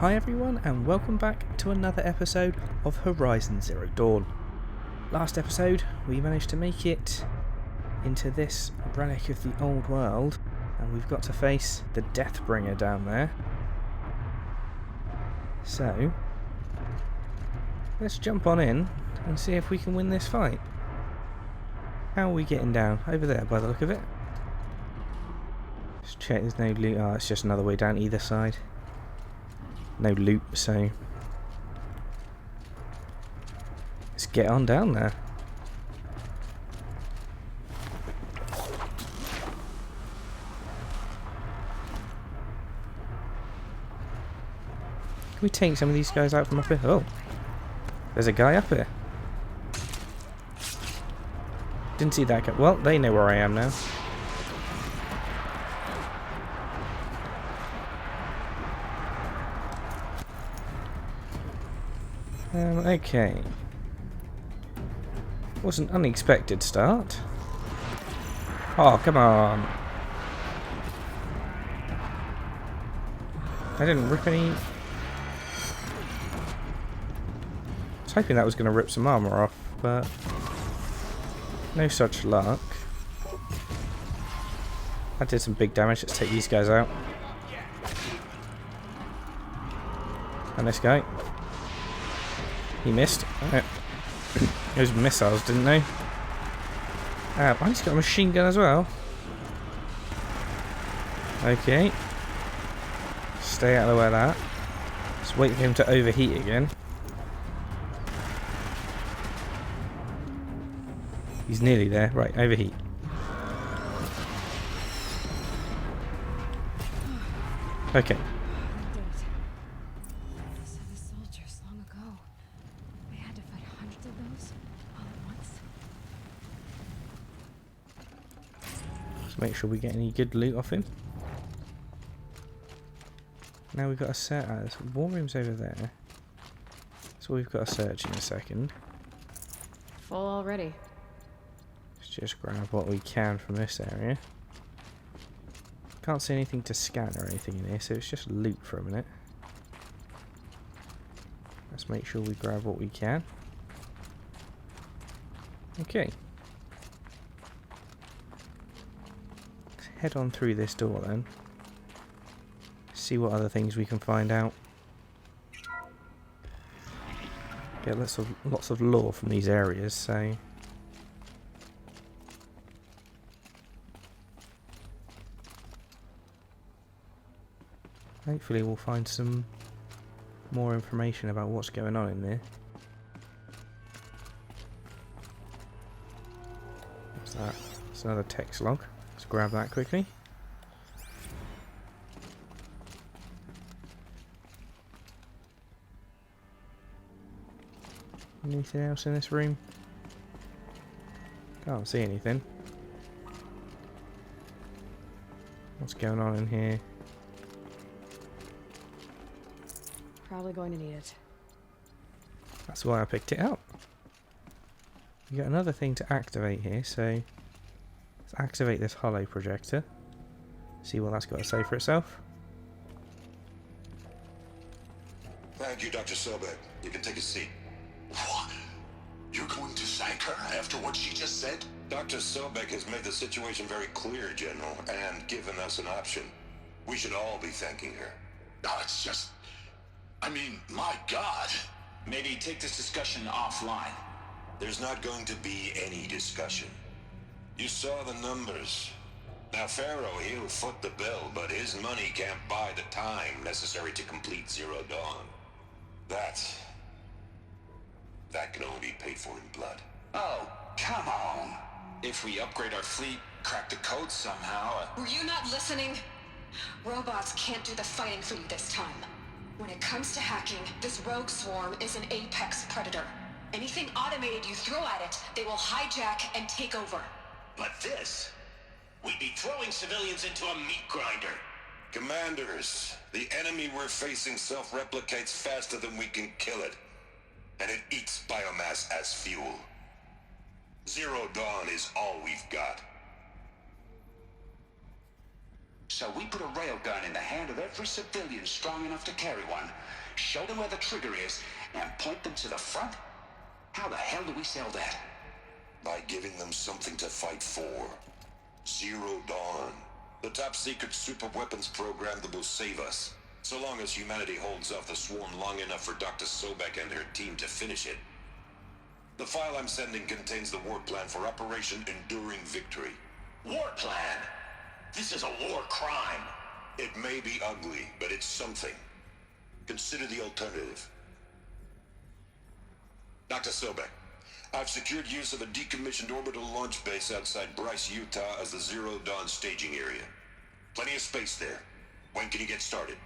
Hi everyone, and welcome back to another episode of Horizon Zero Dawn. Last episode, we managed to make it into this relic of the old world, and we've got to face the Deathbringer down there. So, let's jump on in and see if we can win this fight. How are we getting down? Over there by the look of it. Just check there's no loot. Oh, it's just another way down either side. No loot, so let's get on down there. Can we take some of these guys out from up here? Oh, there's a guy up here. Didn't see that guy. Well, they know where I am now. Okay. Was an unexpected start. Oh, come on. I didn't rip any... I was hoping that was going to rip some armor off, but no such luck. That did some big damage. Let's take these guys out. And this guy. He missed. Those missiles, didn't they? Oh, he's got a machine gun as well. Okay. Stay out of the way of that. Just wait for him to overheat again. He's nearly there. Right, overheat. Okay. Make sure we get any good loot off him. Now we've got to set as war room's over there. So we've got to search in a second. Full already. Let's just grab what we can from this area. Can't see anything to scan or anything in here, so it's just loot for a minute. Let's make sure we grab what we can. Okay. Head on through this door then. See what other things we can find out. Get lots of lore from these areas, so hopefully we'll find some more information about what's going on in there. What's that? It's another text log. Let's grab that quickly. Anything else in this room? Can't see anything. What's going on in here? Probably going to need it. That's why I picked it up. You got another thing to activate here, so let's activate this holo projector. See what that's got to say for itself. Thank you, Dr. Sobek. You can take a seat. What? You're going to thank her after what she just said? Dr. Sobek has made the situation very clear, General, and given us an option. We should all be thanking her. No, it's just... I mean, my God. Maybe take this discussion offline. There's not going to be any discussion. You saw the numbers. Now, Pharaoh, he'll foot the bill, but his money can't buy the time necessary to complete Zero Dawn. That can only be paid for in blood. Oh, come on. If we upgrade our fleet, crack the code somehow... Were you not listening? Robots can't do the fighting for you this time. When it comes to hacking, this rogue swarm is an apex predator. Anything automated you throw at it, they will hijack and take over. But this... we'd be throwing civilians into a meat grinder. Commanders, the enemy we're facing self-replicates faster than we can kill it. And it eats biomass as fuel. Zero Dawn is all we've got. So we put a railgun in the hand of every civilian strong enough to carry one, show them where the trigger is, and point them to the front? How the hell do we sell that? By giving them something to fight for. Zero Dawn. The top-secret super-weapons program that will save us. So long as humanity holds off the swarm long enough for Dr. Sobek and her team to finish it. The file I'm sending contains the war plan for Operation Enduring Victory. War plan? This is a war crime. It may be ugly, but it's something. Consider the alternative. Dr. Sobek, I've secured use of a decommissioned orbital launch base outside Bryce, Utah as the Zero Dawn staging area. Plenty of space there. When can you get started?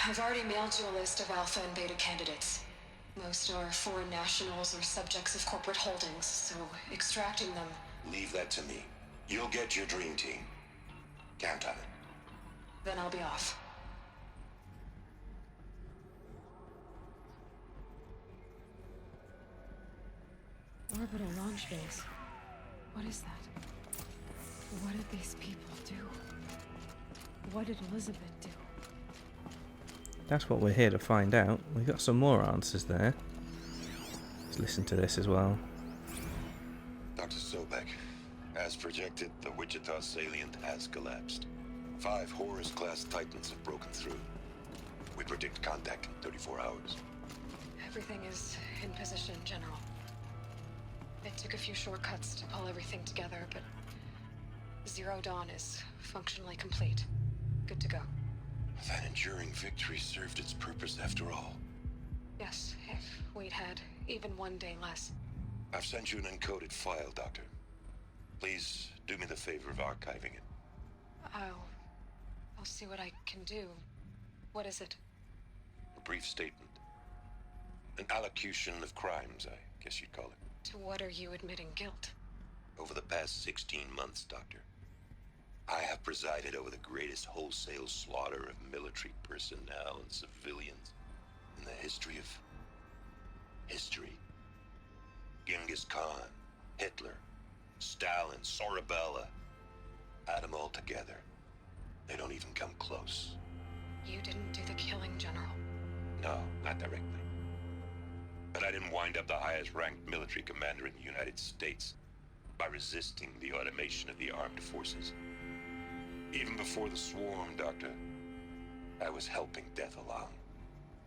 I've already mailed you a list of Alpha and Beta candidates. Most are foreign nationals or subjects of corporate holdings, so extracting them... Leave that to me. You'll get your dream team. Count on it. Then I'll be off. Orbital launch base. What is that? What did these people do? What did Elizabeth do? That's what we're here to find out. We've got some more answers there. Let's listen to this as well. Dr. Sobek, as projected, the Wichita salient has collapsed. 5 Horus-class Titans have broken through. We predict contact in 34 hours. Everything is in position, General. It took a few shortcuts to pull everything together, but Zero Dawn is functionally complete. Good to go. That enduring victory served its purpose after all. Yes, if we'd had even one day less. I've sent you an encoded file, Doctor. Please do me the favor of archiving it. I'll see what I can do. What is it? A brief statement. An allocution of crimes, I guess you'd call it. To what are you admitting guilt? Over the past 16 months, Doctor, I have presided over the greatest wholesale slaughter of military personnel and civilians in the history of history. Genghis Khan, Hitler, Stalin, Sorabella. Add them all together. They don't even come close. You didn't do the killing, General. No, not directly. But I didn't wind up the highest-ranked military commander in the United States by resisting the automation of the armed forces. Even before the swarm, Doctor, I was helping death along.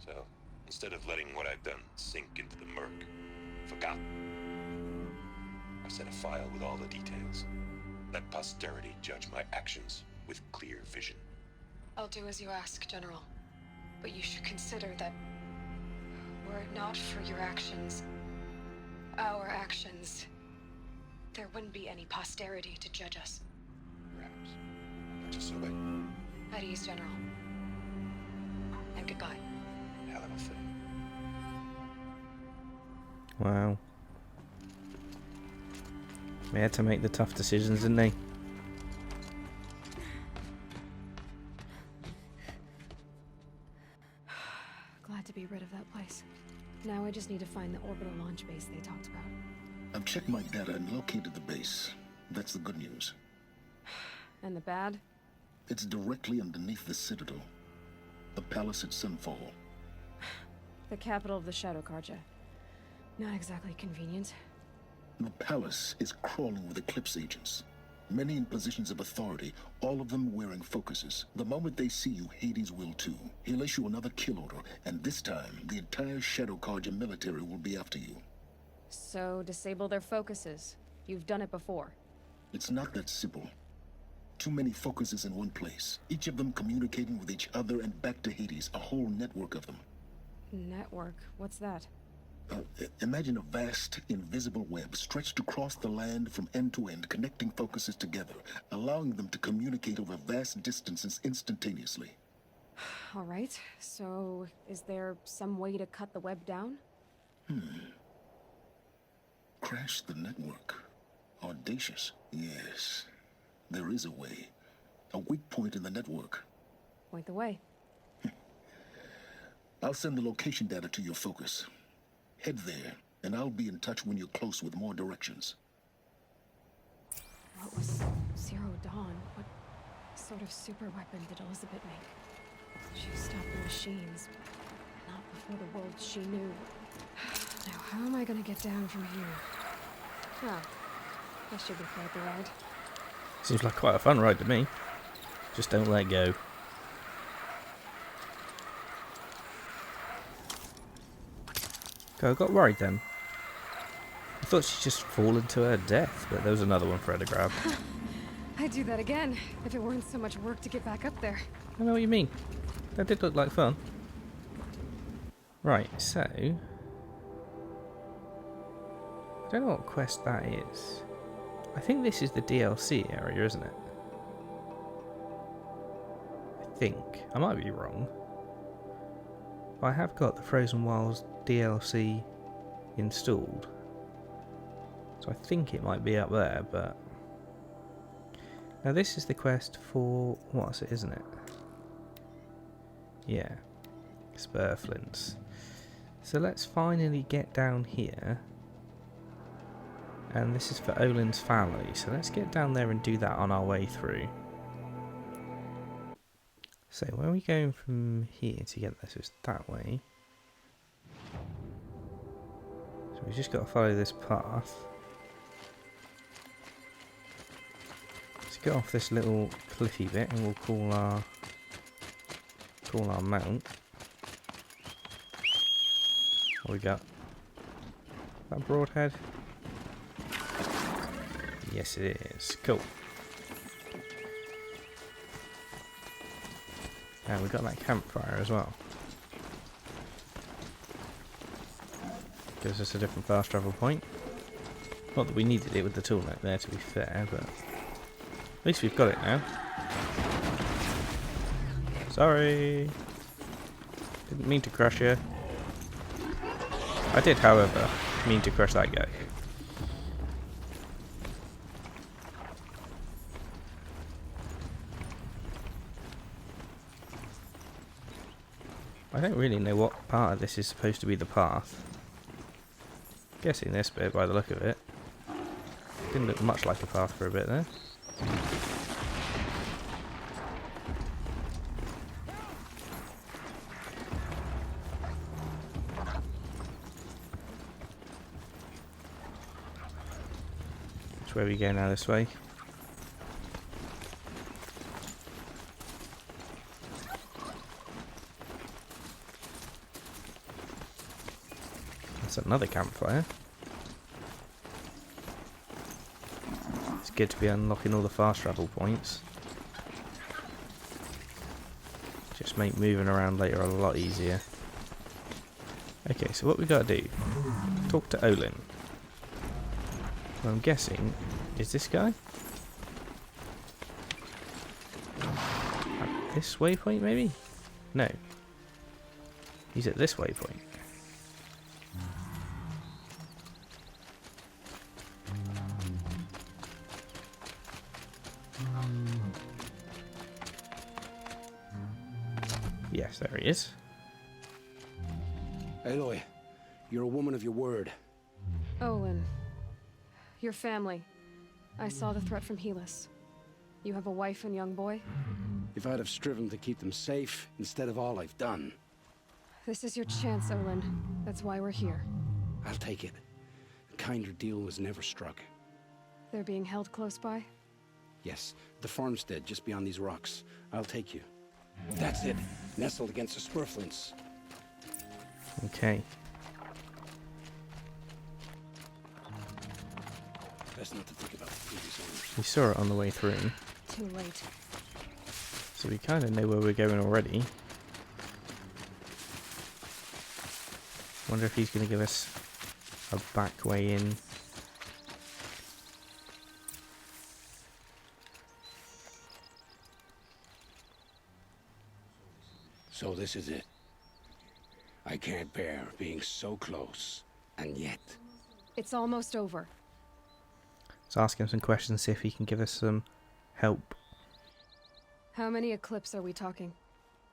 So, instead of letting what I've done sink into the murk, forgotten, I sent a file with all the details. Let posterity judge my actions with clear vision. I'll do as you ask, General. But you should consider that were it not for your actions, our actions, there wouldn't be any posterity to judge us. Perhaps. Dr. Sobek, At ease, General. And goodbye. hell of a thing. Wow. They had to make the tough decisions, didn't they? Glad to be rid of that place. Now I just need to find the orbital launch base they talked about. I've checked my data and located the base. That's the good news. And the bad? It's directly underneath the Citadel. The palace at Sunfall. The capital of the Shadow Carja. Not exactly convenient. The palace is crawling with Eclipse agents. Many in positions of authority, all of them wearing focuses. The moment they see you, Hades will too. He'll issue another kill order, and this time, the entire Shadow Carja military will be after you. So, disable their focuses. You've done it before. It's not that simple. Too many focuses in one place, each of them communicating with each other and back to Hades, a whole network of them. Network? What's that? Imagine a vast, invisible web stretched across the land from end to end, connecting focuses together, allowing them to communicate over vast distances instantaneously. Alright, so is there some way to cut the web down? Crash the network. Audacious. Yes, there is a way. A weak point in the network. Point the way. I'll send the location data to your focus. Head there, and I'll be in touch when you're close with more directions. What was Zero Dawn? What sort of super weapon did Elizabeth make? She stopped the machines, but not before the world she knew. Now, how am I gonna get down from here? Well, this should be quite the ride. Seems like quite a fun ride to me. Just don't let go. Okay, I got worried then. I thought she'd just fallen to her death, but there was another one for her to grab. I'd do that again, if it weren't so much work to get back up there. I know what you mean. That did look like fun. Right, so... I don't know what quest that is. I think this is the DLC area, isn't it? I think. I might be wrong. I have got the Frozen Wilds DLC installed. So I think it might be up there, but... Now this is the quest for... What's it, isn't it? Yeah. Spurflints. So let's finally get down here. And this is for Olin's family. So let's get down there and do that on our way through. So where are we going from here to get there? So it's that way. So we've just got to follow this path. Let's get off this little cliffy bit and we'll call our mount. What we got? That Broadhead? Yes it is. Cool. And we got that campfire as well. Gives us a different fast travel point. Not that we needed it with the tool note there, to be fair, but at least we've got it now. Sorry. Didn't mean to crush you. I did, however, mean to crush that guy. I don't really know what part of this is supposed to be the path. Guessing this bit by the look of it. Didn't look much like a path for a bit there. Which way we go now? This way? That's another campfire. It's good to be unlocking all the fast travel points. Just make moving around later a lot easier. Okay, so what we gotta do? Talk to Olin. Well, I'm guessing, is this guy? At this waypoint maybe? No. He's at this waypoint. Yes, there he is. Aloy, you're a woman of your word. Olin. Your family. I saw the threat from Helis. You have a wife and young boy? If I'd have striven to keep them safe instead of all I've done. This is your chance, Olin. That's why we're here. I'll take it. A kinder deal was never struck. They're being held close by? Yes, the farmstead just beyond these rocks. I'll take you. That's it. Nestled against the Spurflints. Okay. Best not to think about the previous owners. We saw it on the way through. Too late. So we kind of know where we're going already. Wonder if he's going to give us a back way in. So this is it. I can't bear being so close, and yet... It's almost over. Let's ask him some questions, see if he can give us some help. How many Eclipse are we talking?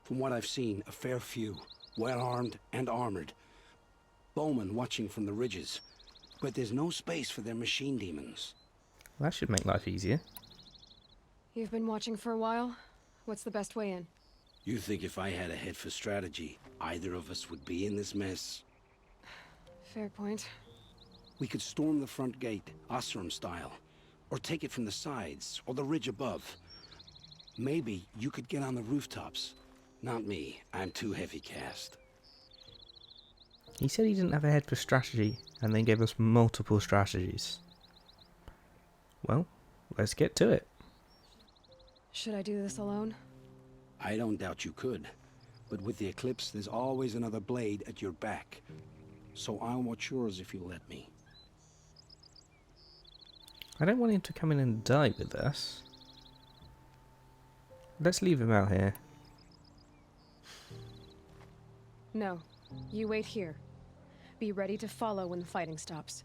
From what I've seen, a fair few. Well-armed and armored. Bowmen watching from the ridges. But there's no space for their machine demons. Well, that should make life easier. You've been watching for a while? What's the best way in? You think if I had a head for strategy, either of us would be in this mess? Fair point. We could storm the front gate, Osram style, or take it from the sides, or the ridge above. Maybe you could get on the rooftops. Not me, I'm too heavy cast. He said he didn't have a head for strategy, and then gave us multiple strategies. Well, let's get to it. Should I do this alone? I don't doubt you could, but with the Eclipse, there's always another blade at your back. So I'll watch yours if you let me. I don't want him to come in and die with us. Let's leave him out here. No. You wait here. Be ready to follow when the fighting stops.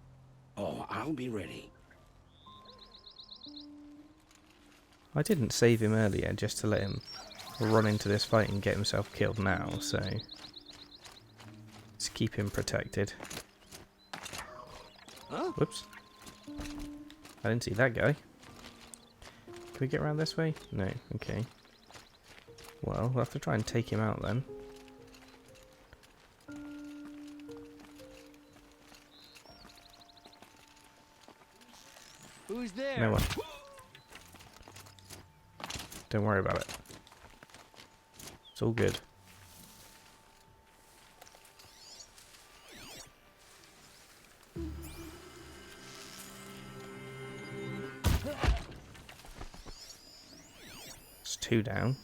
Oh, I'll be ready. I didn't save him earlier just to let him run into this fight and get himself killed now, so let's keep him protected. Huh? Whoops. I didn't see that guy. Can we get around this way? No, okay. Well, we'll have to try and take him out then. Who's there? No one. Don't worry about it. It's all good. It's 2 down.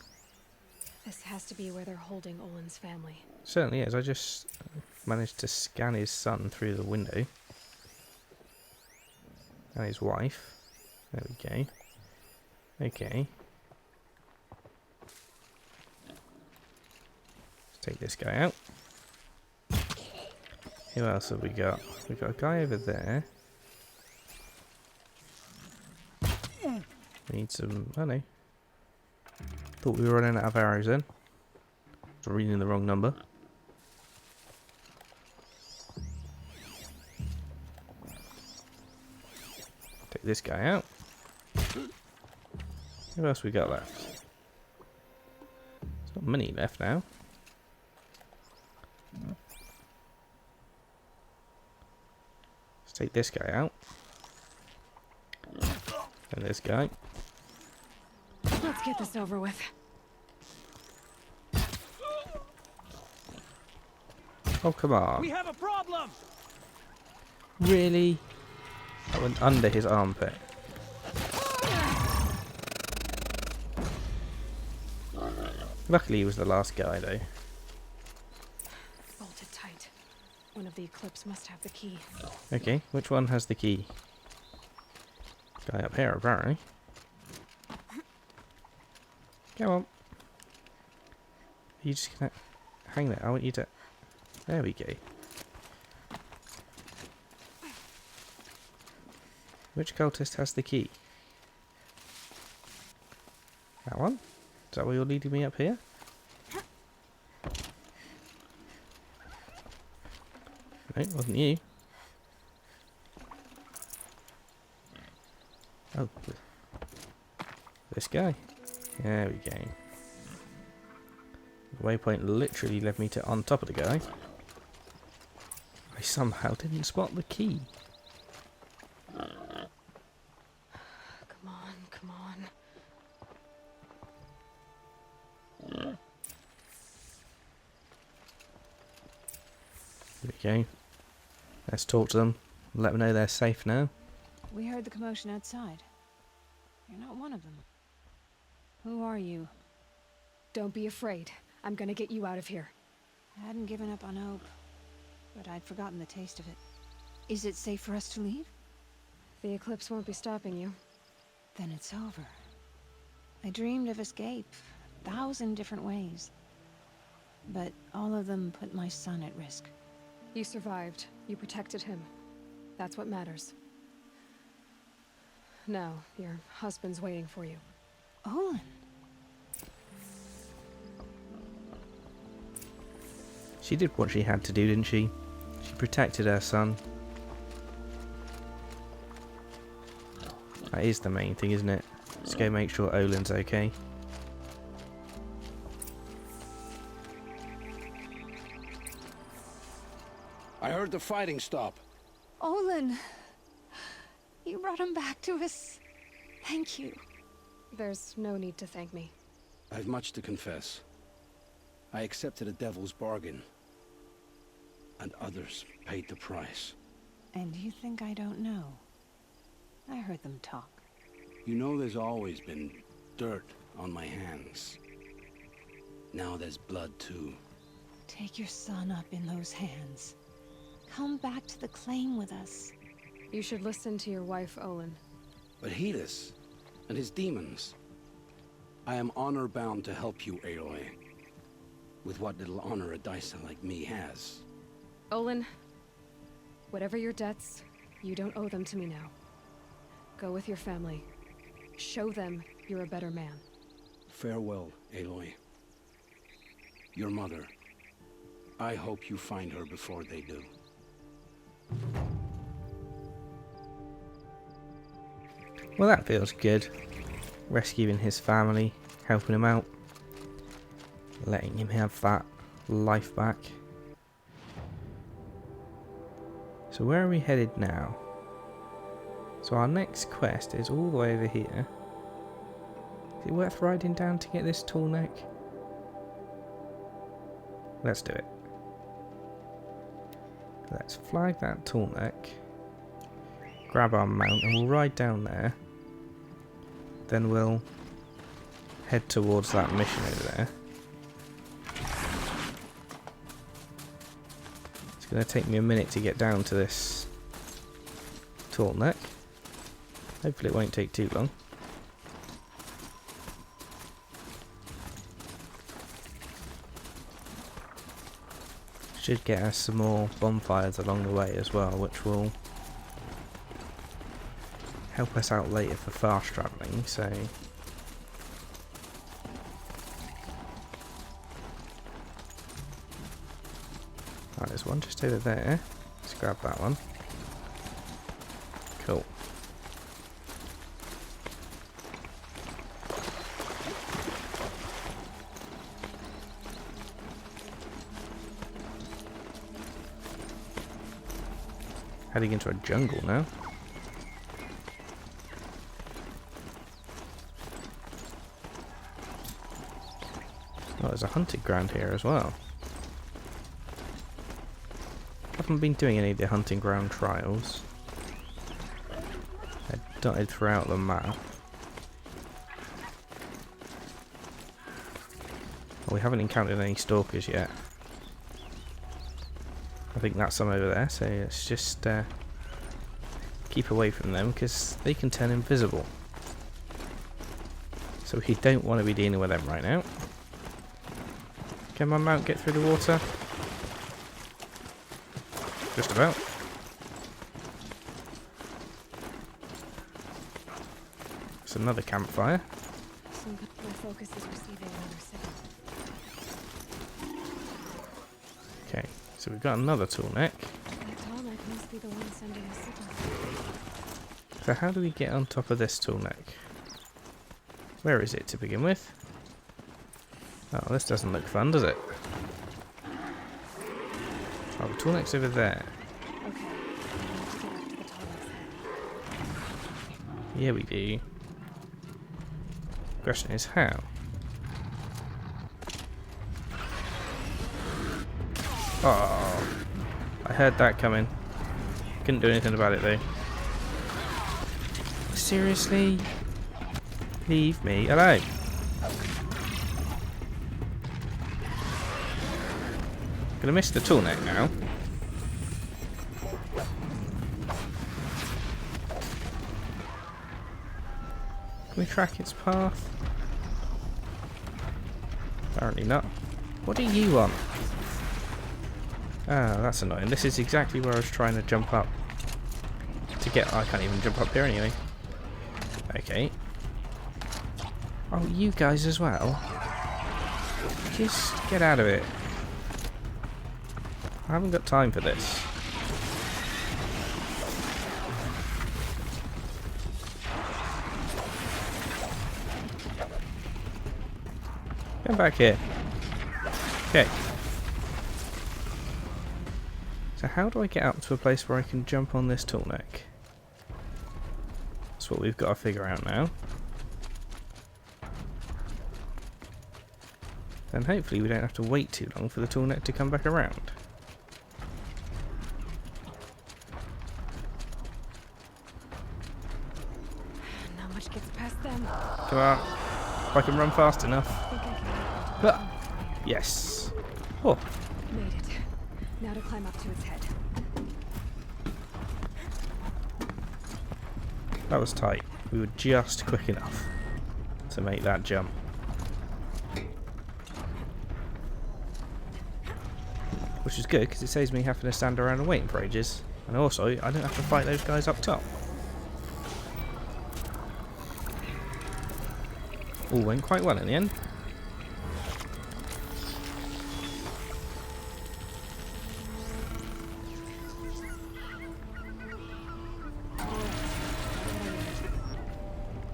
This has to be where they're holding Olin's family. Certainly is. I just managed to scan his son through the window. And his wife. There we go. Okay. Let's take this guy out. Who else have we got? We've got a guy over there. We need some... Oh no. Thought we were running out of arrows then. I was reading the wrong number. Take this guy out. Who else we got left? There's not many left now. Let's take this guy out. And this guy. Let's get this over with. Oh, come on. We have a problem! Really? That went under his armpit. Luckily he was the last guy though. Bolted tight. One of the Eclipse must have the key. Okay, which one has the key? Guy up here apparently. Come on. Are you just gonna hang there? I want you to... There we go. Which cultist has the key? That one? Is that why you're leading me up here? No, it wasn't you. Oh. This guy. There we go. The waypoint literally led me to on top of the guy. I somehow didn't spot the key. Come on, come on. There we go. Let's talk to them. Let them know they're safe now. We heard the commotion outside. You're not one of them. Who are you? Don't be afraid. I'm gonna get you out of here. I hadn't given up on hope, but I'd forgotten the taste of it. Is it safe for us to leave? The Eclipse won't be stopping you. Then it's over. I dreamed of escape, 1,000 different ways. But all of them put my son at risk. You survived. You protected him. That's what matters. Now, your husband's waiting for you. Olin! She did what she had to do, didn't she? She protected her son. That is the main thing, isn't it? Let's go make sure Olin's okay. I heard the fighting stop. Olin! You brought him back to us. Thank you. There's no need to thank me. I've much to confess. I accepted a devil's bargain. And others paid the price. And you think I don't know? I heard them talk. You know there's always been dirt on my hands. Now there's blood too. Take your son up in those hands. Come back to the claim with us. You should listen to your wife, Olin. But Helis and his demons. I am honor-bound to help you, Aloy. With what little honor a Dyson like me has. Olin, whatever your debts, you don't owe them to me now. Go with your family. Show them you're a better man. Farewell, Aloy. Your mother. I hope you find her before they do. Well, that feels good. Rescuing his family, helping him out, letting him have that life back. So where are we headed now? So our next quest is all the way over here. Is it worth riding down to get this tall neck? Let's do it. Let's flag that tall neck. Grab our mount and we'll ride down there. Then we'll head towards that mission over there. It's going to take me a minute to get down to this tall neck. Hopefully it won't take too long. Should get us some more bonfires along the way as well, which will help us out later for fast travelling, so... Right, there's one just over there. Let's grab that one. Cool. Heading into a jungle now. Oh, there's a hunting ground here as well. I haven't been doing any of the hunting ground trials. They're dotted throughout the map. Well, we haven't encountered any stalkers yet. I think that's some over there, so let's just keep away from them because they can turn invisible. So we don't want to be dealing with them right now. Can my mount get through the water? Just about. It's another campfire. So my focus is receiving another signal. Okay, so we've got another tool neck. That tall neck must be the one sending a signal. So how do we get on top of this tool neck? Where is it to begin with? Oh, this doesn't look fun, does it? Oh, the tool neck's over there. Okay, I need to get up to the tall neck's head. Yeah, we do. Question is how? Oh, I heard that coming. Couldn't do anything about it though. Seriously? Leave me alone. Gonna miss the tool neck now. Can we track its path? Apparently not. What do you want? Ah, that's annoying. This is exactly where I was trying to jump up. To get... I can't even jump up here anyway. Okay. Oh, you guys as well? Just get out of it. I haven't got time for this. Come back here. Okay. So how do I get up to a place where I can jump on this tall neck? That's what we've got to figure out now. Then hopefully we don't have to wait too long for the tall neck to come back around. Not much gets past them. Come on. If I can run fast enough. I think I can make it to Ah, yes. Oh, Made it. Now to climb up to its head. that was tight. We were just quick enough to make that jump. Which is good because it saves me having to stand around and waiting for ages. And also, I don't have to fight those guys up top. All went quite well in the end.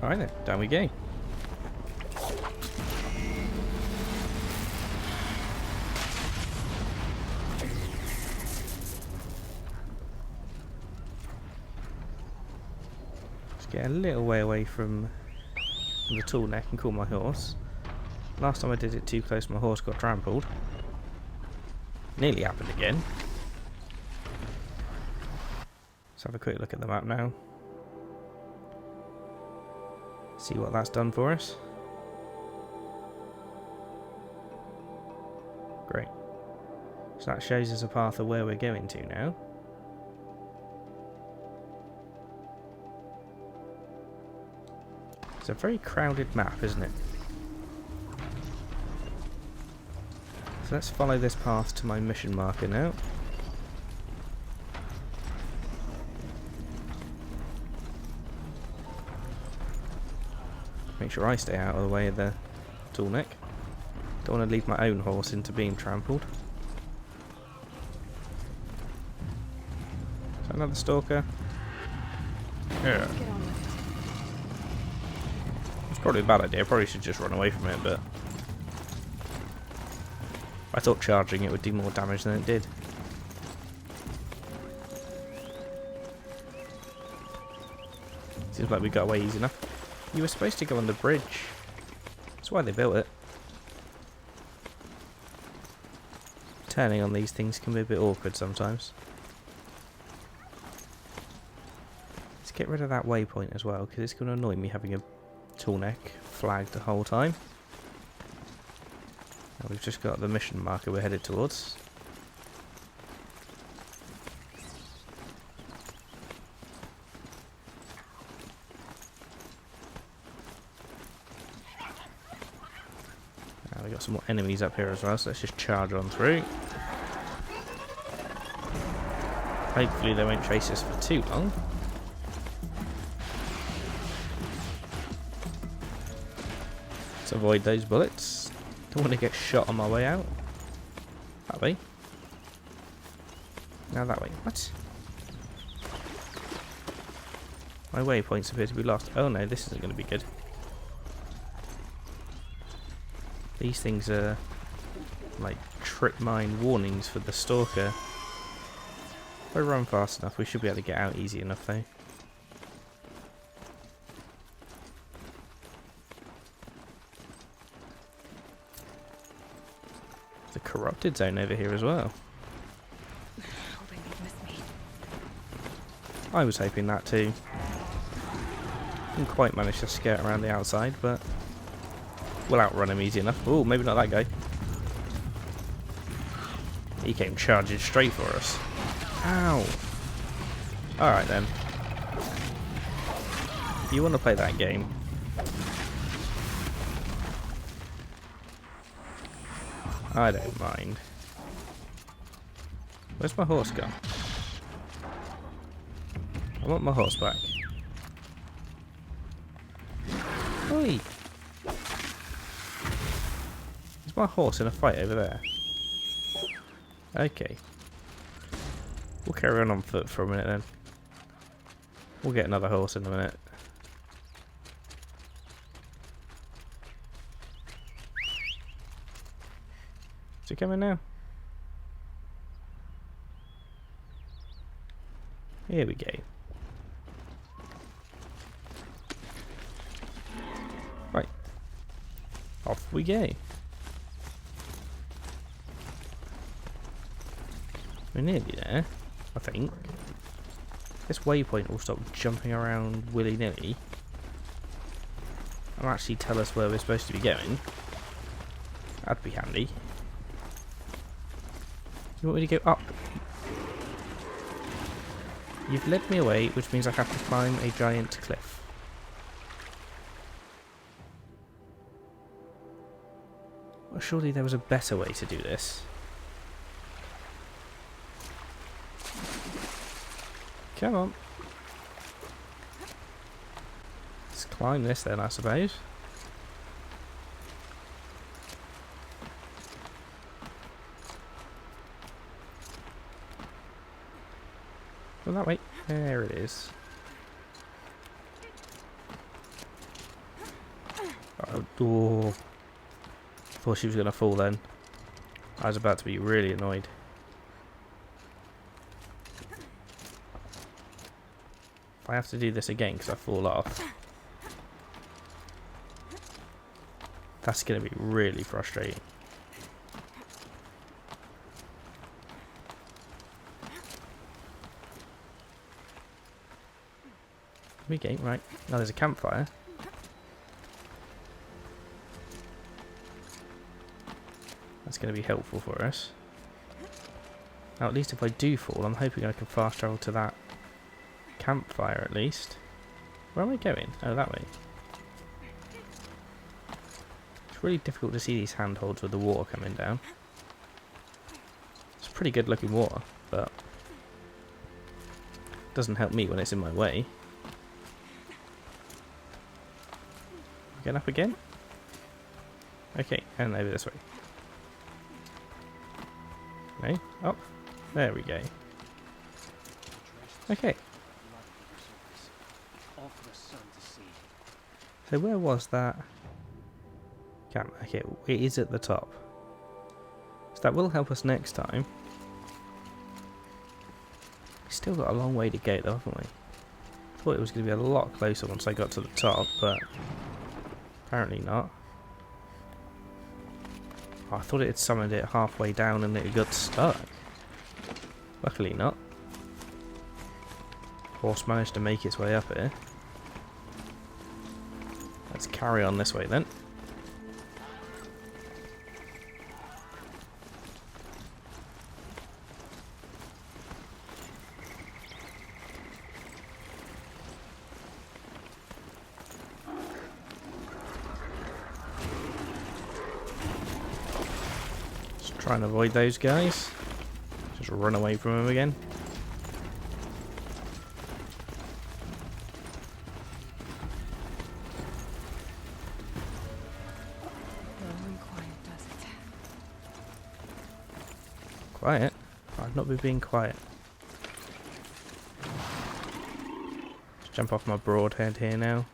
Alright then, down we go. Let's get a little way away from the tall neck and call my horse. Last time I did it too close, my horse got trampled. Nearly happened again. Let's have a quick look at the map now. See what that's done for us. Great. So that shows us a path of where we're going to now. It's a very crowded map, isn't it? So let's follow this path to my mission marker now. Make sure I stay out of the way of the tall neck. Don't want to leave my own horse into being trampled. Is that another stalker? Yeah. Get on with it. It's probably a bad idea. I probably should just run away from it, but I thought charging it would do more damage than it did. Seems like we got away easy enough. You were supposed to go on the bridge. That's why they built it. Turning on these things can be a bit awkward sometimes. Let's get rid of that waypoint as well, because it's going to annoy me having a tall neck flagged the whole time. And we've just got the mission marker we're headed towards. We've got some more enemies up here as well, so let's just charge on through. Hopefully they won't chase us for too long. Let's avoid those bullets. Don't want to get shot on my way out. That way. Now that way. What? My waypoints appear to be lost. Oh no, this isn't going to be good. These things are like trip mine warnings for the stalker. If I run fast enough, we should be able to get out easy enough though. There's a corrupted zone over here as well. Hoping they'd miss me. I was hoping that too. Didn't quite manage to skirt around the outside, but we'll outrun him easy enough. Oh, maybe not that guy. He came charging straight for us. Ow! Alright then. You want to play that game? I don't mind. Where's my horse gone? I want my horse back. Oi! Is my horse in a fight over there? Okay. We'll carry on foot for a minute then. We'll get another horse in a minute. coming now? Here we go. Right. Off we go. We're nearly there, I think. This waypoint will stop jumping around willy-nilly and actually tell us where we're supposed to be going. That'd be handy. You want me to go up? You've led me away, which means I have to climb a giant cliff. Well, surely there was a better way to do this. Come on. Let's climb this then, I suppose. Well, that way. There it is. Oh. Thought she was going to fall then. I was about to be really annoyed. I have to do this again because I fall off. That's going to be really frustrating. Okay, right. Now there's a campfire. That's going to be helpful for us. Now at least if I do fall, I'm hoping I can fast travel to that campfire at least. Where am I going? Oh, that way. It's really difficult to see these handholds with the water coming down. It's pretty good looking water, but it doesn't help me when it's in my way. Get up again? Okay, and over this way. No, up. There we go. Okay. So where was that? Okay, it is at the top. So that will help us next time. We've still got a long way to go though, haven't we? Thought it was going to be a lot closer once I got to the top, but apparently not. Oh, I thought it had summoned it halfway down and it got stuck. Luckily not. Horse managed to make its way up here. Let's carry on this way then. Try and avoid those guys. Just run away from them again. Quiet? I've not been being quiet. Just jump off my broadhead here now.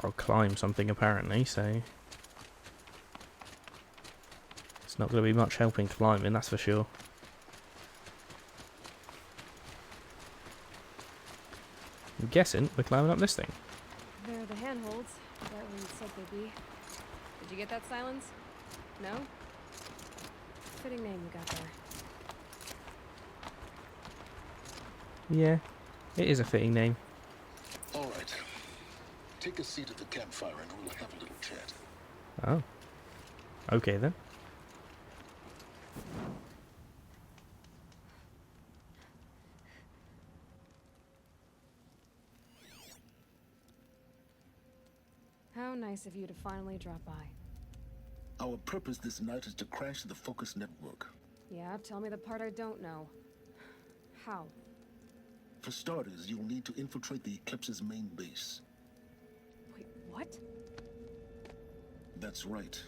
I'll climb something apparently, so it's not going to be much helping climbing, that's for sure. I'm guessing we're climbing up this thing. There are the handholds. Right where you said they'd be. Did you get that, Silence? No? Fitting name you got there. Yeah, it is a fitting name. All right. Take a seat at the campfire and we'll have a little chat. Oh. Okay then. How nice of you to finally drop by. Our purpose this night is to crash the Focus network. Yeah, tell me the part I don't know. How? For starters, you'll need to infiltrate the Eclipse's main base. Wait, what? That's right.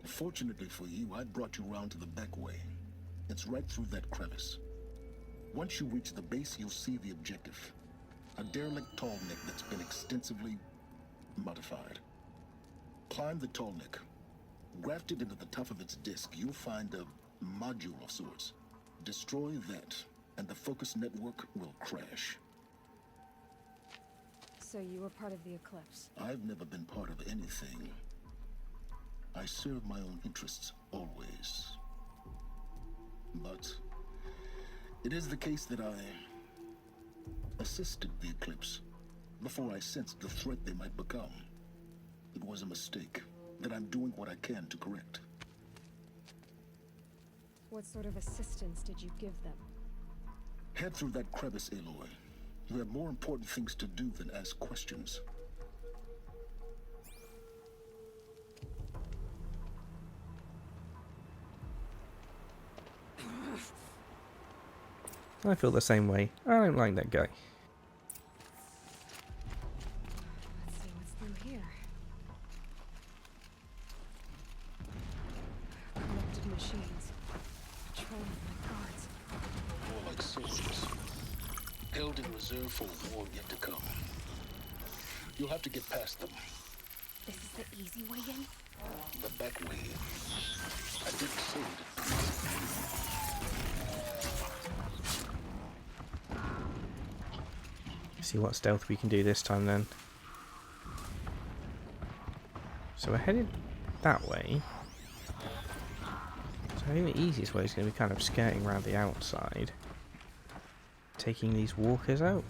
Fortunately for you, I brought you round to the back way. It's right through that crevice. Once you reach the base, you'll see the objective. A derelict tallneck that's been extensively modified. Climb the tallneck. Grafted into the top of its disk, you'll find a module of sorts. Destroy that, and the focus network will crash. So you were part of the Eclipse. I've never been part of anything. I serve my own interests, always. But it is the case that I assisted the Eclipse before I sensed the threat they might become. It was a mistake that I'm doing what I can to correct. What sort of assistance did you give them? Head through that crevice, Aloy. You have more important things to do than ask questions. I feel the same way. I don't like that guy. Let's see what's through here. Connected machines. Patrolling like guards. More like soldiers. Held in reserve for a war yet to come. You'll have to get past them. This is the easy way in? The back way. I didn't say it. See what stealth we can do this time then. So we're headed that way. So I think the easiest way is going to be kind of skirting around the outside. Taking these walkers out.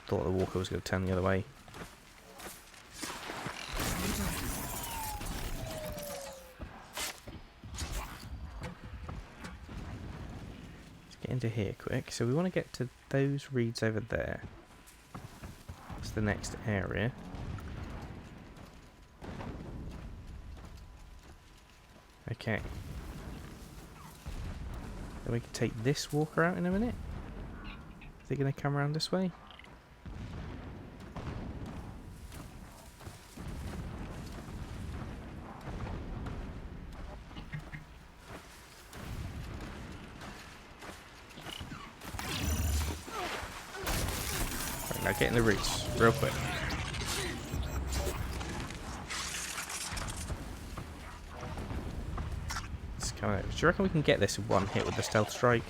Thought the walker was going to turn the other way. Into here quick. So we want to get to those reeds over there. That's the next area. Okay. Then we can take this walker out in a minute. Is it going to come around this way? Now get in the roots, real quick. It's coming over. Do you reckon we can get this in one hit with the stealth strike?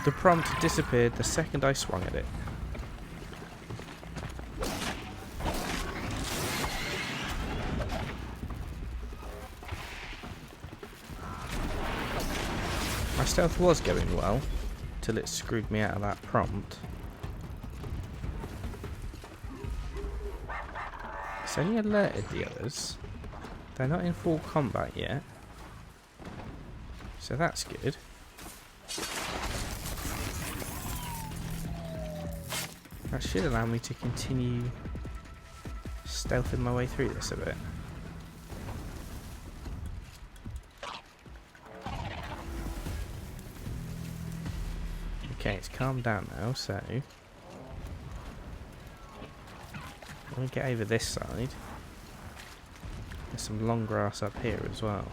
The prompt disappeared the second I swung at it. My stealth was going well, till it screwed me out of that prompt. It's only alerted the others. They're not in full combat yet. So that's good. That should allow me to continue stealthing my way through this a bit. Okay, it's calmed down now, so I'm going to get over this side. There's some long grass up here as well.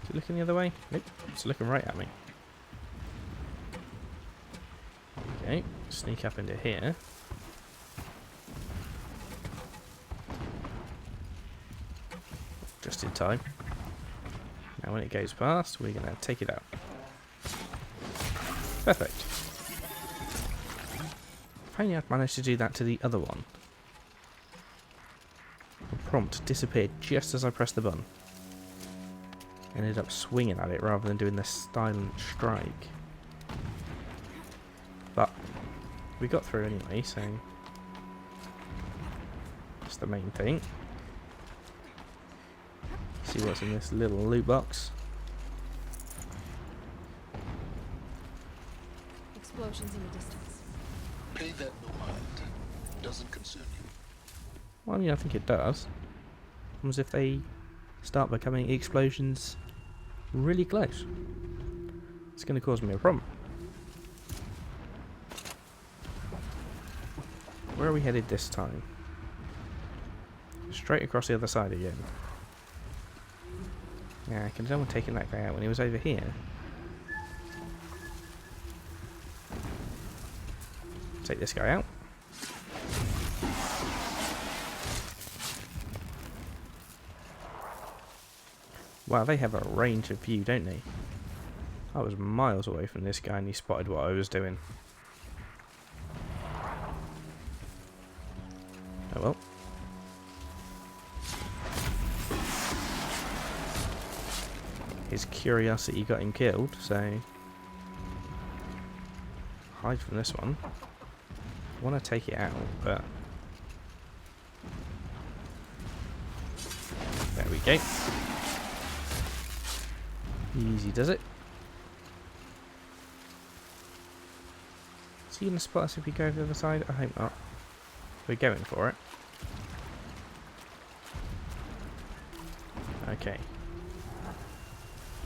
Is it looking the other way? Nope, it's looking right at me. Okay, sneak up into here. Just in time. Now when it goes past, we're going to take it out. Perfect. If only I'd managed to do that to the other one. The prompt disappeared just as I pressed the button. Ended up swinging at it rather than doing the silent strike. But we got through anyway, so that's the main thing. See what's in this little loot box. Explosions in the distance. Pay that no mind. Doesn't concern you. Well, I mean, I think it does. As if they start becoming explosions really close. It's going to cause me a problem. Where are we headed this time? Straight across the other side again. Yeah, I can tell we're taking that guy out when he was over here. Take this guy out. Wow, they have a range of view, don't they? I was miles away from this guy and he spotted what I was doing. Oh well. His curiosity got him killed, so hide from this one. I want to take it out, but there we go. Easy does it. Is he going to spot us if we go over the other side? I hope not. We're going for it. Okay.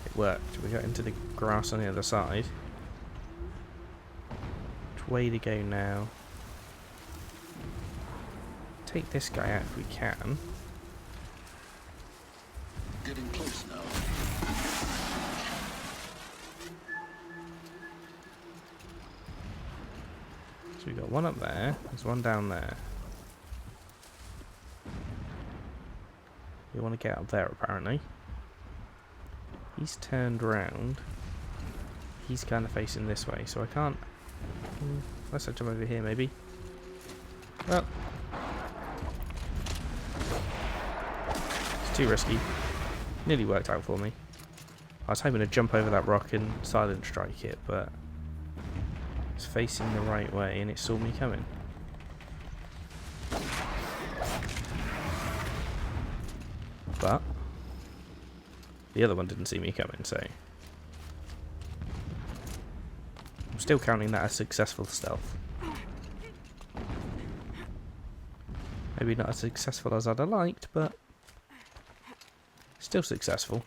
It worked. We got into the grass on the other side. Which way to go now? Take this guy out if we can. Getting close now. So we got one up there. There's one down there. We want to get up there apparently. He's turned round. He's kind of facing this way, so I can't. Let's jump over here maybe. Well, it's too risky. Nearly worked out for me. I was hoping to jump over that rock and silent strike it, but it's facing the right way and it saw me coming. But the other one didn't see me coming, so I'm still counting that as successful stealth. Maybe not as successful as I'd have liked, but still successful.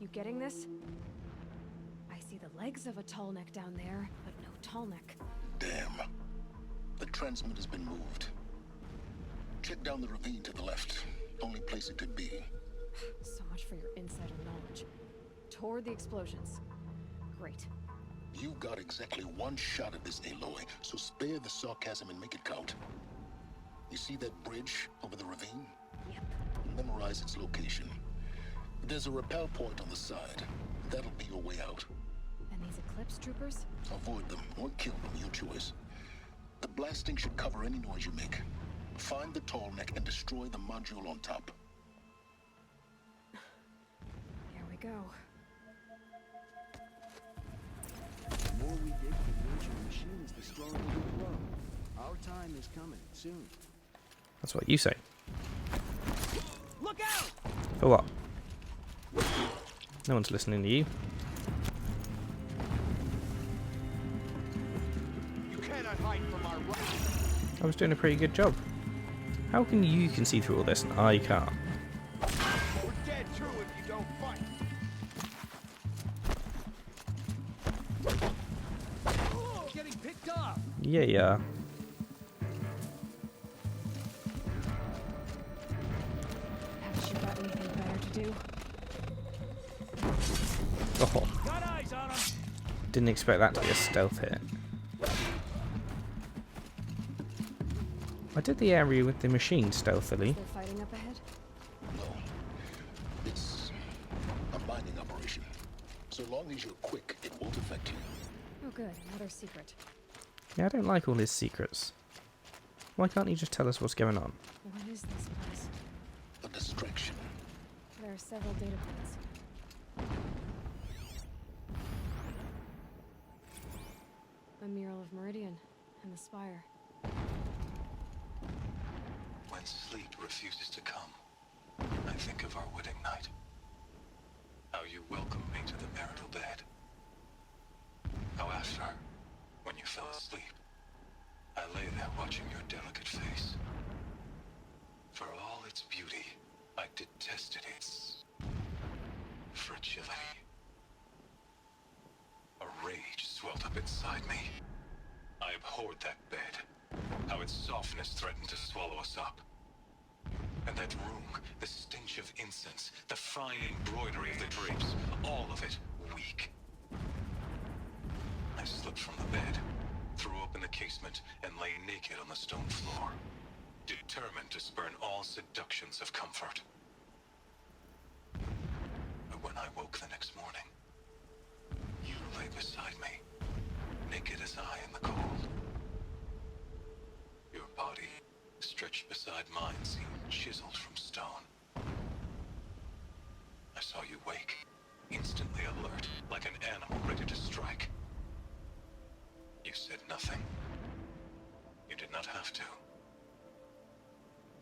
You getting this? I see the legs of a tall neck down there, but no tall neck. Damn. The transmitter's been moved. Check down the ravine to the left. Only place it could be. So much for your insider knowledge. Toward the explosions. Great. You got exactly one shot at this, Aloy, so spare the sarcasm and make it count. You see that bridge over the ravine? Yep. Memorize its location. There's a rappel point on the side. That'll be your way out. And these Eclipse troopers? Avoid them or kill them, your choice. The blasting should cover any noise you make. Find the tall neck and destroy the module on top. Here we go. The more we dig for virtual machines, the stronger we grow. Our time is coming soon. That's what you say. Look out! For what? No one's listening to you. You cannot hide from our I was doing a pretty good job. How can you can see through all this and I can't? We're dead too if you don't fight. Getting picked up. Yeah, yeah. Haven't you got anything better to do? Oh, Got eyes on him. didn't expect that to be a stealth hit. I did the area with the machine stealthily. They're fighting up ahead? No. It's a mining operation. So long as you're quick, it won't affect you. Oh good, another secret. Yeah, I don't like all his secrets. Why can't he just tell us what's going on? What is this place? A distraction. There are several data points. A mural of Meridian and the spire. When sleep refuses to come, I think of our wedding night. How you welcomed me to the marital bed. How after, when you fell asleep, I lay there watching your delicate face. For all its beauty, I detested its fragility. A rage swelled up inside me. I abhorred that bed. How its softness threatened to swallow us up. And that room, the stench of incense, the fine embroidery of the drapes, all of it weak. I slipped from the bed, threw open open the casement and lay naked on the stone floor, determined to spurn all seductions of comfort. But when I woke the next morning, you lay beside me, naked as I in the cold. Your body, stretched beside mine, seemed chiseled from stone. I saw you wake, instantly alert, like an animal ready to strike. You said nothing. You did not have to.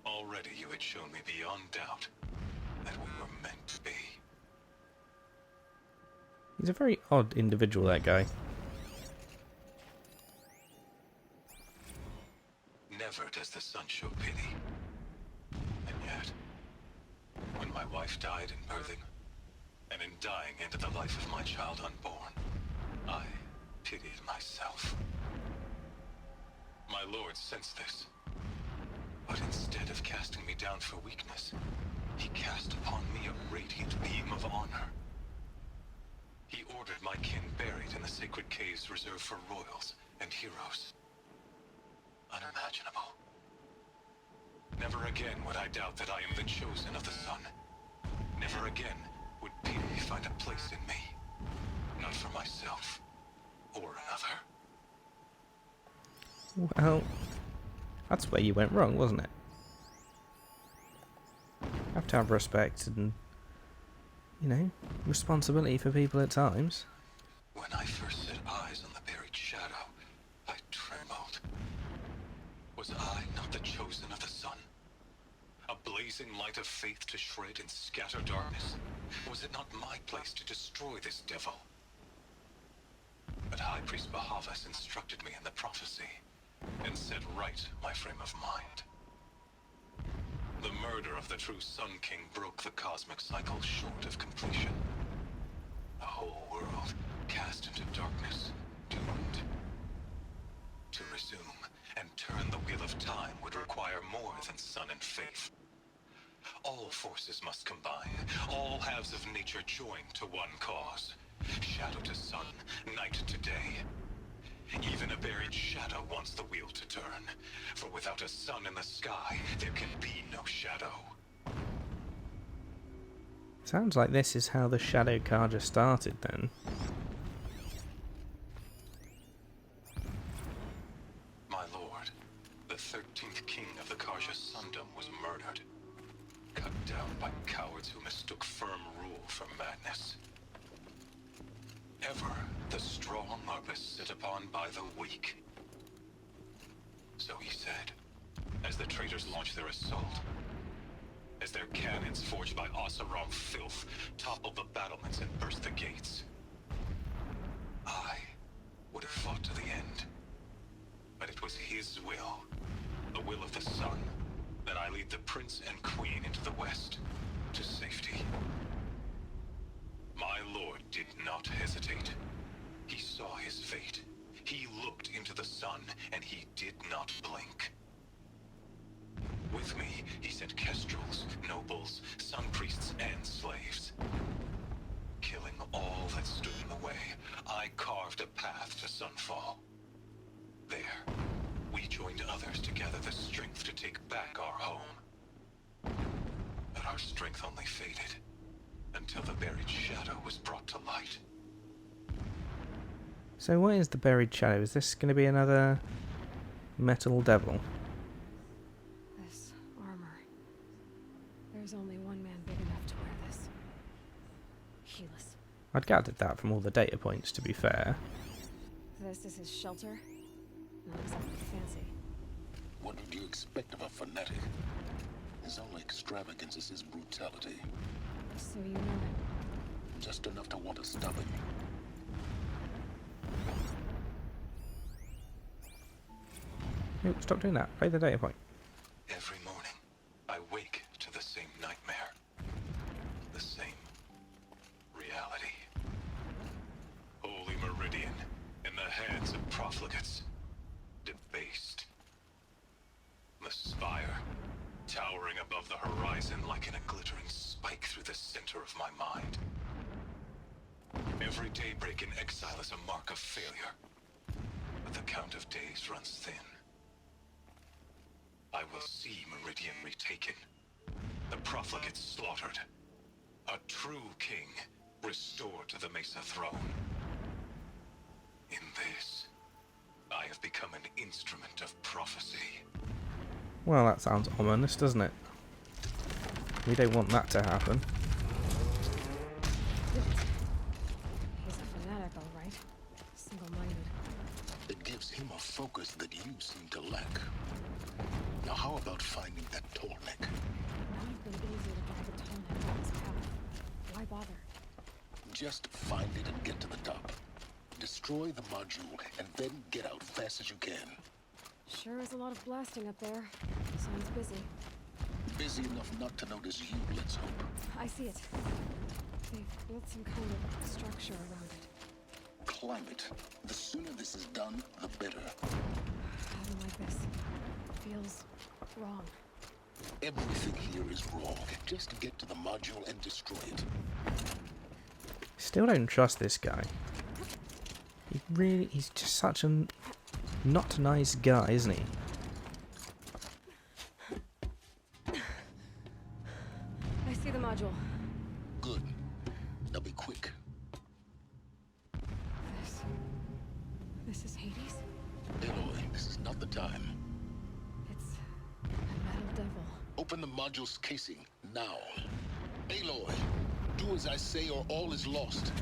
Already you had shown me beyond doubt that we were meant to be. He's a very odd individual, that guy. Never does the sun show pity. And yet, when my wife died in birthing, and in dying ended the life of my child unborn, I pitied myself. My lord sensed this, but instead of casting me down for weakness, he cast upon me a radiant beam of honor. He ordered my kin buried in the sacred caves reserved for royals and heroes. Unimaginable. Never again would I doubt that I am the chosen of the sun. Never again would pity find a place in me. Not for myself or another. Well, that's where you went wrong, wasn't it? You have to have respect and, you know, responsibility for people at times. When I first set eyes on the buried shadow, I trembled. Was I not the chosen of the sun? A blazing light of faith to shred and scatter darkness? Was it not my place to destroy this devil? But High Priest Bahavas instructed me in the prophecy, and set right my frame of mind. The murder of the true Sun King broke the cosmic cycle short of completion. The whole world cast into darkness, doomed. To resume and turn the wheel of time would require more than sun and faith. All forces must combine, all halves of nature join to one cause. Shadow to sun, night to day. Even a buried shadow wants the wheel to turn, for without a sun in the sky, there can be no shadow. Sounds like this is how the Shadow Karja started then. My lord, the 13th king of the Karja Sundom was murdered. Cut down by cowards who mistook firm rule for madness. Ever the strong are beset upon by the weak. So he said, as the traitors launched their assault, as their cannons forged by Oseram filth toppled the battlements and burst the gates. I would have fought to the end, but it was his will, the will of the sun, that I lead the prince and queen into the west, to safety. My lord did not hesitate. He saw his fate. He looked into the sun, and he did not blink. With me, he sent kestrels, nobles, sun priests, and slaves. Killing all that stood in the way, I carved a path to sunfall. There, we joined others to gather the strength to take back our home. But our strength only faded, until the buried shadow was brought to light. So what is the buried shadow? Is this going to be another metal devil? This armor. There's only one man big enough to wear this. Helis. I'd gathered that from all the data points, to be fair. This is his shelter? Not exactly fancy. What would you expect of a fanatic? His only extravagance is his brutality. So you know him. Just enough to want to stop him. No, stop doing that. Play the data point. Every morning, I wake to the same nightmare. The same reality. Holy Meridian, in the hands of profligates. Debased. The spire, towering above the horizon like in a glittering spike through the center of my mind. Every daybreak in exile is a mark of failure. but the count of days runs thin. I will see Meridian retaken, the profligates slaughtered, a true king restored to the Mesa throne. In this, I have become an instrument of prophecy. Well, that sounds ominous, doesn't it? We don't want that to happen. He's a fanatic, all right. Single-minded. It gives him a focus that you seem to lack. Now how about finding that tall neck? It would have been easier to drive a tall neck on his path. Why bother? Just find it and get to the top. Destroy the module and then get out fast as you can. Sure is a lot of blasting up there. Sounds busy. Busy enough not to notice you, let's hope. I see it. They've built some kind of structure around it. Climate. The sooner this is done, the better. I don't like this. Feels wrong. Everything here is wrong. Just get to the module and destroy it. Still don't trust this guy. He's just such a not nice guy, isn't he? I see the module. Good. Now be quick. This is Hades? Aloy, this is not the time. It's a metal devil. Open the module's casing, now. Aloy, do as I say or all is lost.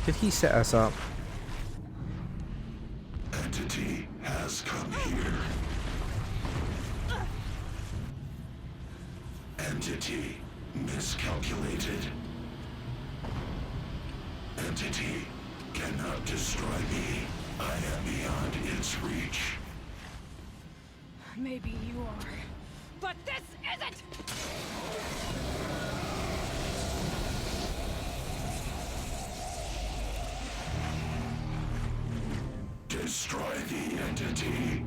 Did he set us up? Entity has come here. Entity miscalculated. Entity cannot destroy me. I am beyond its reach. Maybe you are. But this isn't! Destroy the entity.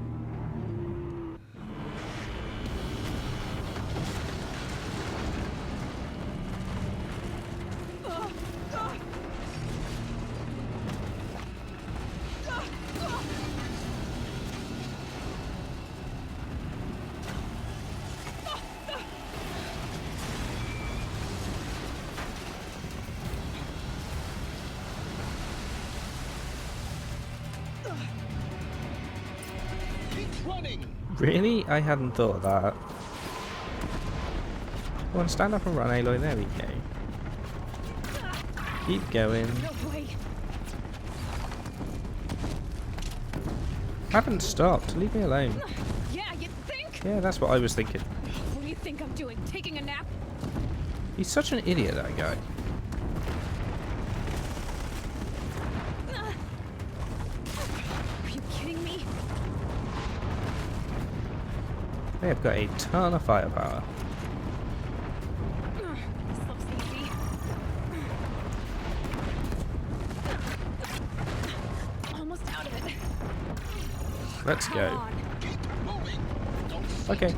Really? I hadn't thought of that. Come on, stand up and run, Aloy. There we go. Keep going. No way. Haven't stopped. Leave me alone. Yeah, you think? Yeah, that's what I was thinking. What do you think I'm doing? Taking a nap? He's such an idiot, that guy. Are you kidding me? They have got a ton of firepower. This looks easy. Almost out of it. Let's Come go. on. Okay.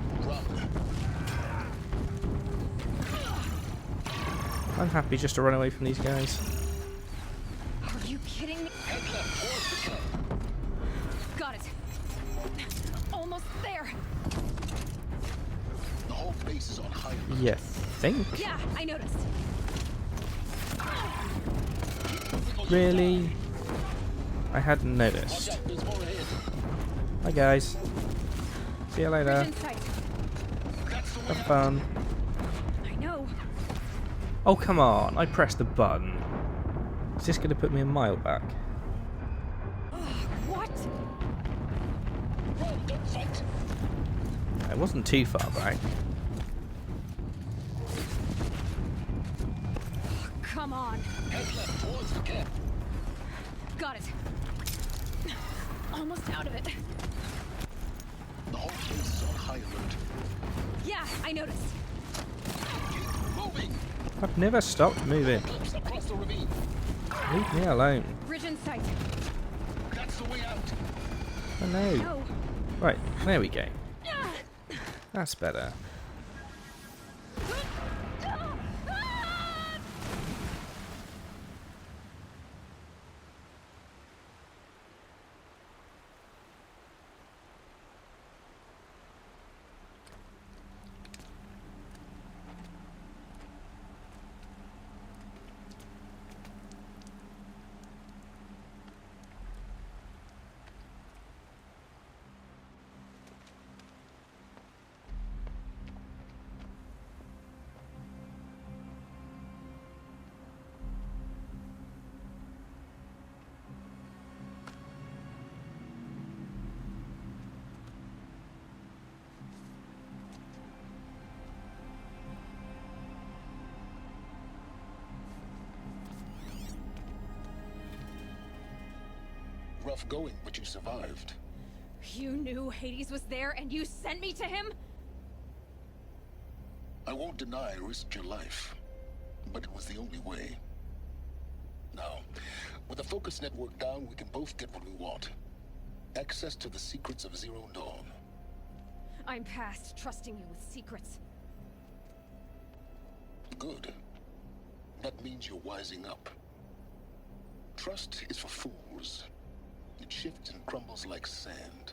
I'm happy just to run away from these guys. Are you kidding me? Got it. Almost there. The whole base is on high alert. Yeah, think? Yeah, I noticed. Really? I hadn't noticed. There's more ahead. Hi guys. See you later. In sight. Have fun. I know. Oh, come on. I pressed the button. Is this going to put me a mile back? What? It wasn't too far back. Come on. Head left towards the gap. Got it. Almost out of it. The whole base is on high alert. Yeah, I noticed. Moving. I've never stopped moving. Clips across the ravine. Leave me alone. Bridge in sight. That's the way out. Oh no. No. Right, there we go. That's better. Rough going, but you survived. You knew Hades was there and you sent me to him? I won't deny I risked your life, but it was the only way. Now, with the focus network down, we can both get what we want. Access to the secrets of Zero Dawn. I'm past trusting you with secrets. Good. That means you're wising up. Trust is for fools. It shifts and crumbles like sand.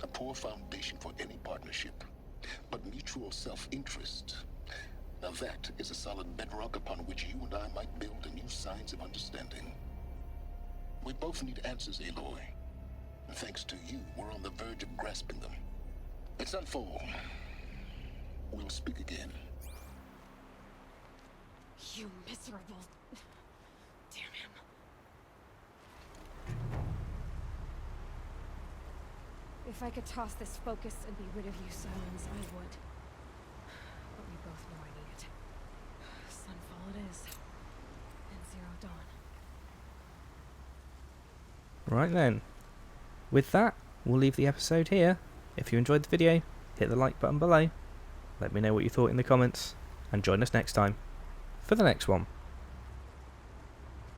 A poor foundation for any partnership. But mutual self-interest, now that is a solid bedrock upon which you and I might build a new science of understanding. We both need answers, Aloy. And thanks to you, we're on the verge of grasping them. Let's unfold. We'll speak again. You miserable... Damn him. If I could toss this focus and be rid of you, Silence, I would. But we both know I need it. Sunfall it is. And Zero Dawn. Right then. With that, we'll leave the episode here. If you enjoyed the video, hit the like button below. Let me know what you thought in the comments. And join us next time for the next one.